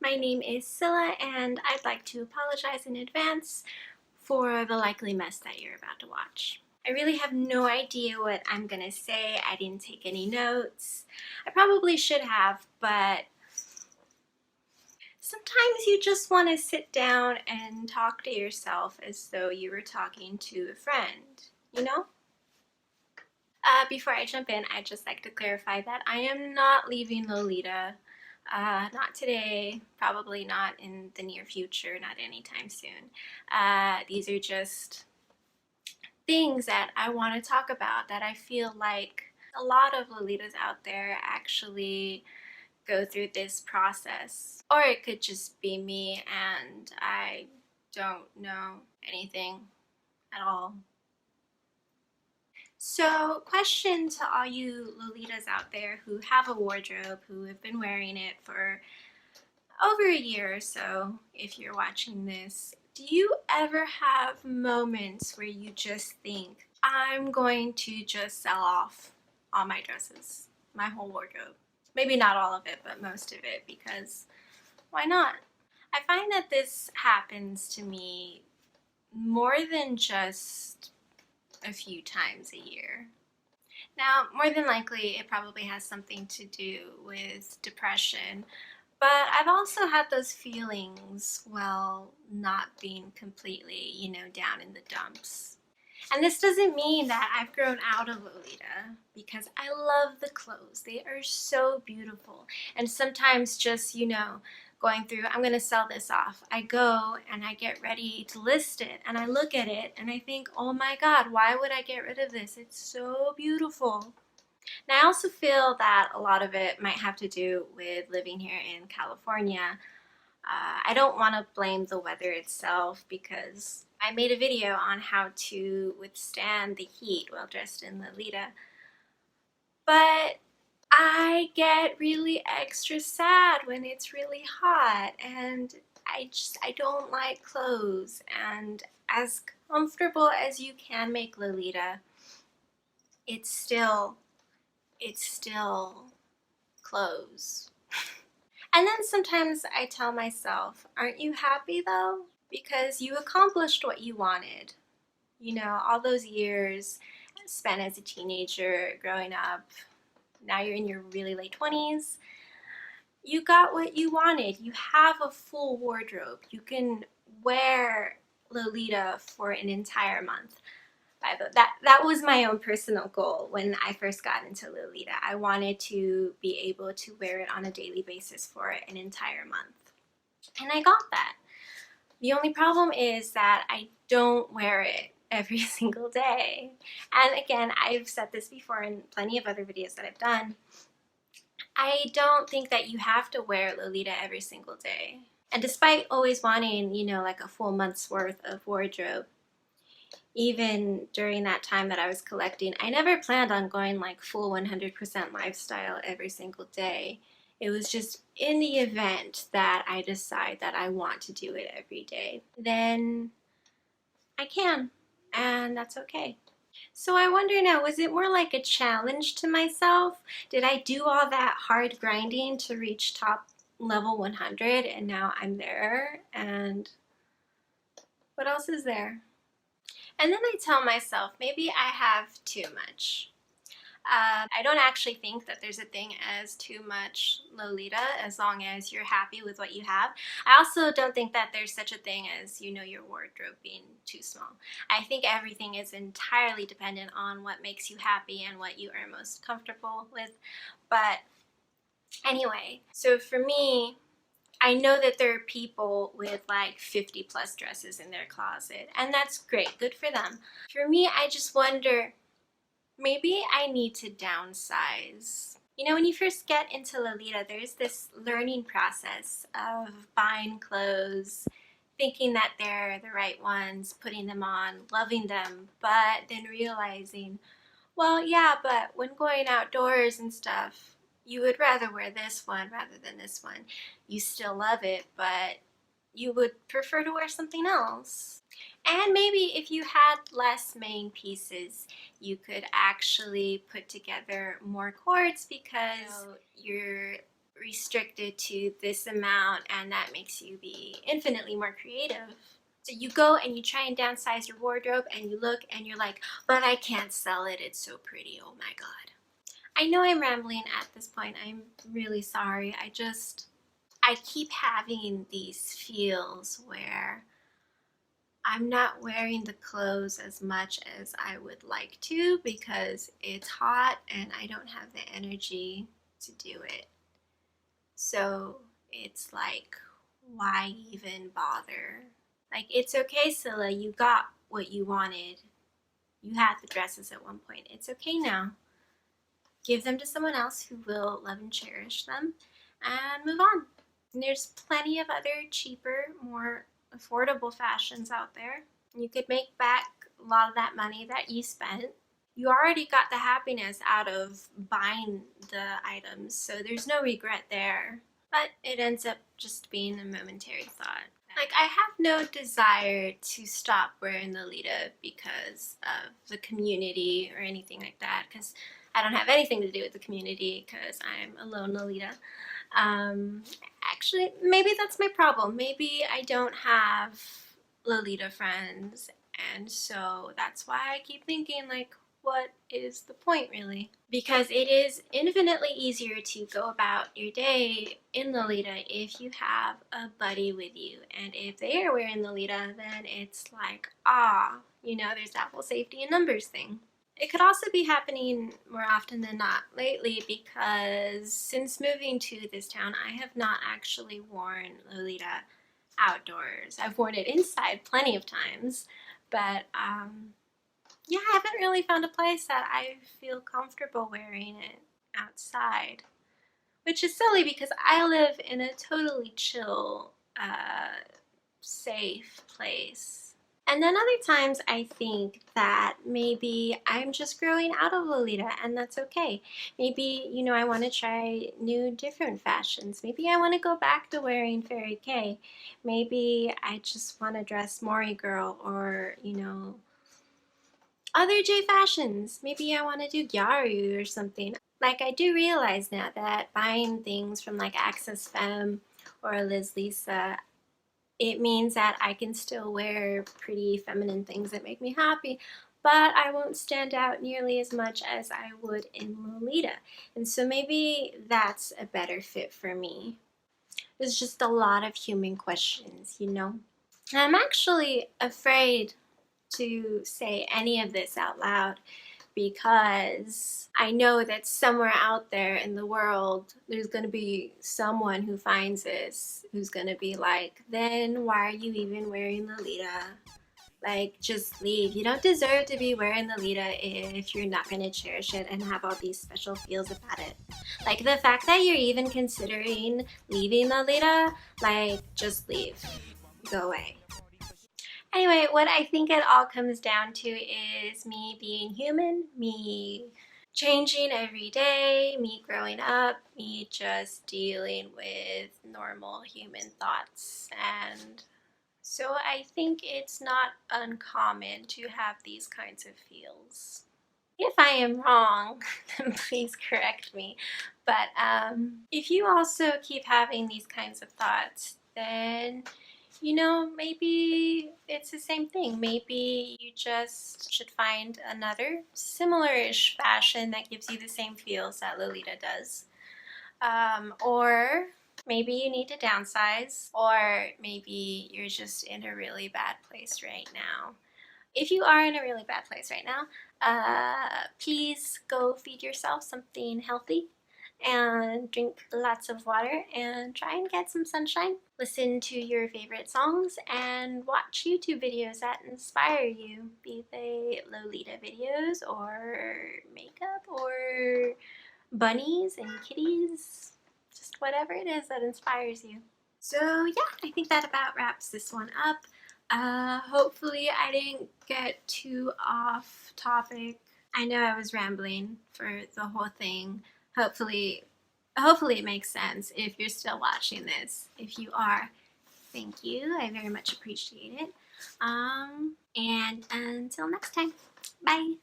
My name is Scylla, and I'd like to apologize in advance for the likely mess that you're about to watch. I really have no idea what I'm gonna say. I didn't take any notes. I probably should have, but sometimes you just want to sit down and talk to yourself as though you were talking to a friend, you know? Before I jump in, I'd just like to clarify that I am not leaving Lolita. Not today, probably not in the near future, not anytime soon. These are just things that I want to talk about that I feel like a lot of Lolitas out there actually go through this process. Or it could just be me and I don't know anything at all. So, question to all you Lolitas out there who have a wardrobe, who have been wearing it for over a year or so, if you're watching this, do you ever have moments where you just think, I'm going to just sell off all my dresses, my whole wardrobe? Maybe not all of it, but most of it, because why not? I find that this happens to me more than just a few times a year. Now, more than likely, it probably has something to do with depression, but I've also had those feelings while not being completely, down in the dumps. And this doesn't mean that I've grown out of Lolita, because I love the clothes. They are so beautiful. And sometimes just, going through, I'm going to sell this off. I go and I get ready to list it and I look at it and I think, oh my God, why would I get rid of this? It's so beautiful. And I also feel that a lot of it might have to do with living here in California. I don't want to blame the weather itself because I made a video on how to withstand the heat while dressed in Lolita. But I get really extra sad when it's really hot, and I don't like clothes. And as comfortable as you can make Lolita, it's still clothes. And then sometimes I tell myself, aren't you happy though? Because you accomplished what you wanted. All those years spent as a teenager, growing up, now you're in your really late 20s. You got what you wanted. You have a full wardrobe. You can wear Lolita for an entire month. That was my own personal goal when I first got into Lolita. I wanted to be able to wear it on a daily basis for an entire month. And I got that. The only problem is that I don't wear it every single day. And again, I've said this before in plenty of other videos that I've done. I don't think that you have to wear Lolita every single day. And despite always wanting, like a full month's worth of wardrobe, even during that time that I was collecting, I never planned on going like full 100% lifestyle every single day. It was just in the event that I decide that I want to do it every day, then I can, and that's okay. So I wonder now, was it more like a challenge to myself? Did I do all that hard grinding to reach top level 100 and now I'm there? And what else is there? And then I tell myself, maybe I have too much. I don't actually think that there's a thing as too much Lolita as long as you're happy with what you have. I also don't think that there's such a thing as, your wardrobe being too small. I think everything is entirely dependent on what makes you happy and what you are most comfortable with. But anyway, so for me, I know that there are people with like 50 plus dresses in their closet, and that's great, good for them. For me, I just wonder, maybe I need to downsize. When you first get into Lolita, there's this learning process of buying clothes, thinking that they're the right ones, putting them on, loving them, but then realizing, well, yeah, but when going outdoors and stuff, you would rather wear this one rather than this one. You still love it, but you would prefer to wear something else. And maybe if you had less main pieces, you could actually put together more cords because you're restricted to this amount and that makes you be infinitely more creative. So you go and you try and downsize your wardrobe and you look and you're like, but I can't sell it, it's so pretty, oh my god. I know I'm rambling at this point, I'm really sorry. I keep having these feels where I'm not wearing the clothes as much as I would like to because it's hot and I don't have the energy to do it. So it's like, why even bother? Like, it's okay, Scylla, you got what you wanted. You had the dresses at one point. It's okay now. Give them to someone else who will love and cherish them and move on. And there's plenty of other cheaper, more affordable fashions out there. You could make back a lot of that money that you spent. You already got the happiness out of buying the items, so there's no regret there. But it ends up just being a momentary thought. Like, I have no desire to stop wearing Lolita because of the community or anything like that, because I don't have anything to do with the community because I'm a lone Lolita. Actually, maybe that's my problem. Maybe I don't have Lolita friends, and so that's why I keep thinking, like, what is the point really? Because it is infinitely easier to go about your day in Lolita if you have a buddy with you. And if they are wearing Lolita, then it's like, there's that whole safety in numbers thing. It could also be happening more often than not lately because since moving to this town, I have not actually worn Lolita outdoors. I've worn it inside plenty of times, but yeah, I haven't really found a place that I feel comfortable wearing it outside, which is silly because I live in a totally chill, safe place. And then other times I think that maybe I'm just growing out of Lolita and that's okay. Maybe, I want to try new different fashions. Maybe I want to go back to wearing Fairy Kay. Maybe I just want to dress Mori Girl or, other J fashions. Maybe I want to do Gyaru or something. Like, I do realize now that buying things from like Access Femme or Liz Lisa, it means that I can still wear pretty feminine things that make me happy, but I won't stand out nearly as much as I would in Lolita. And so maybe that's a better fit for me. There's just a lot of human questions, I'm actually afraid to say any of this out loud because I know that somewhere out there in the world there's going to be someone who finds this who's going to be like, then why are you even wearing Lolita? Like, just leave. You don't deserve to be wearing Lolita if you're not going to cherish it and have all these special feels about it. Like, the fact that you're even considering leaving Lolita, like, just leave. Go away. Anyway, what I think it all comes down to is me being human, me changing every day, me growing up, me just dealing with normal human thoughts. And so I think it's not uncommon to have these kinds of feels. If I am wrong, then please correct me. But if you also keep having these kinds of thoughts, then maybe it's the same thing. Maybe you just should find another similar-ish fashion that gives you the same feels that Lolita does. Or maybe you need to downsize, or maybe you're just in a really bad place right now. If you are in a really bad place right now, please go feed yourself something healthy and drink lots of water and try and get some sunshine. Listen to your favorite songs and watch YouTube videos that inspire you, be they Lolita videos or makeup or bunnies and kitties, just whatever it is that inspires you. So yeah, I think that about wraps this one up. Hopefully I didn't get too off topic. I know I was rambling for the whole thing. Hopefully it makes sense if you're still watching this. If you are, thank you. I very much appreciate it. And until next time, bye.